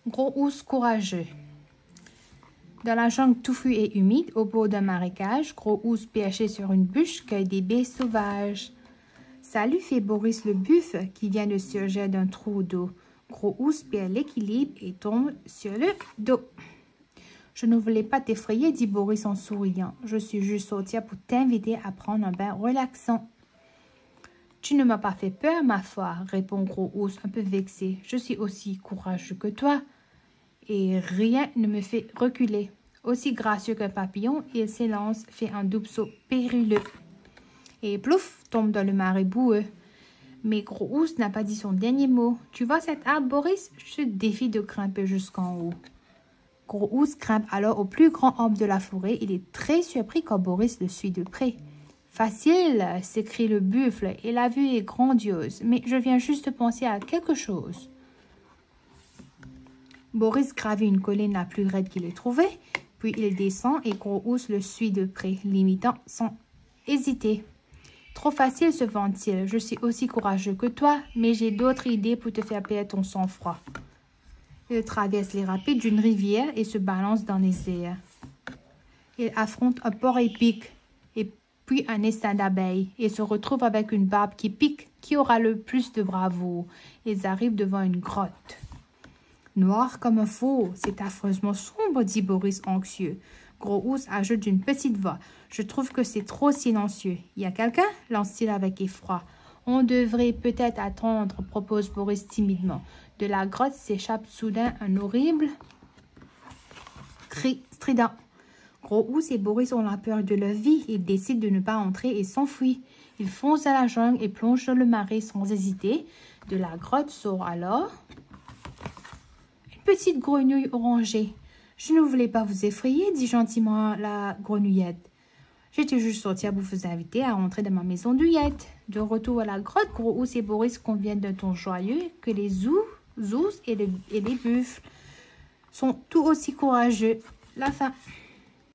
Gros ours courageux. Dans la jungle touffue et humide, au bord d'un marécage, Gros ours perché sur une bûche cueille des baies sauvages. Salut, fait Boris le buffle qui vient de surgir d'un trou d'eau. Gros ours perd l'équilibre et tombe sur le dos. Je ne voulais pas t'effrayer, dit Boris en souriant. Je suis juste sorti pour t'inviter à prendre un bain relaxant. Tu ne m'as pas fait peur, ma foi, répond Gros ours un peu vexé. Je suis aussi courageux que toi et rien ne me fait reculer. Aussi gracieux qu'un papillon, il s'élance, fait un double saut périlleux et plouf, tombe dans le marais boueux. Mais Gros ours n'a pas dit son dernier mot. Tu vois cet arbre, Boris? Je te défie de grimper jusqu'en haut. Gros ours grimpe alors au plus grand arbre de la forêt. Il est très surpris quand Boris le suit de près. Facile, s'écrie le buffle, et la vue est grandiose, mais je viens juste de penser à quelque chose. Boris gravit une colline la plus raide qu'il ait trouvée, puis il descend et Gros ours le suit de près, l'imitant sans hésiter. Trop facile, se vante-t-il. Je suis aussi courageux que toi, mais j'ai d'autres idées pour te faire perdre ton sang-froid. Il traverse les rapides d'une rivière et se balance dans les airs. Il affronte un porc épic et puis un essaim d'abeilles et se retrouve avec une barbe qui pique. Qui aura le plus de bravoure? Ils arrivent devant une grotte. Noir comme un faux, c'est affreusement sombre, dit Boris anxieux. Gros ours ajoute d'une petite voix. Je trouve que c'est trop silencieux. Y a quelqu'un? Lance-t-il avec effroi. On devrait peut-être attendre, propose Boris timidement. De la grotte s'échappe soudain un horrible cri strident. Gros ours et Boris ont la peur de leur vie. Ils décident de ne pas entrer et s'enfuient. Ils foncent dans la jungle et plongent dans le marais sans hésiter. De la grotte sort alors une petite grenouille orangée. Je ne voulais pas vous effrayer, dit gentiment la grenouillette. J'étais juste sortie pour vous inviter à entrer dans ma maison douillette. De retour à la grotte, Gros ours et Boris conviennent d'un ton joyeux que les ours et les buffles sont tout aussi courageux. La fin.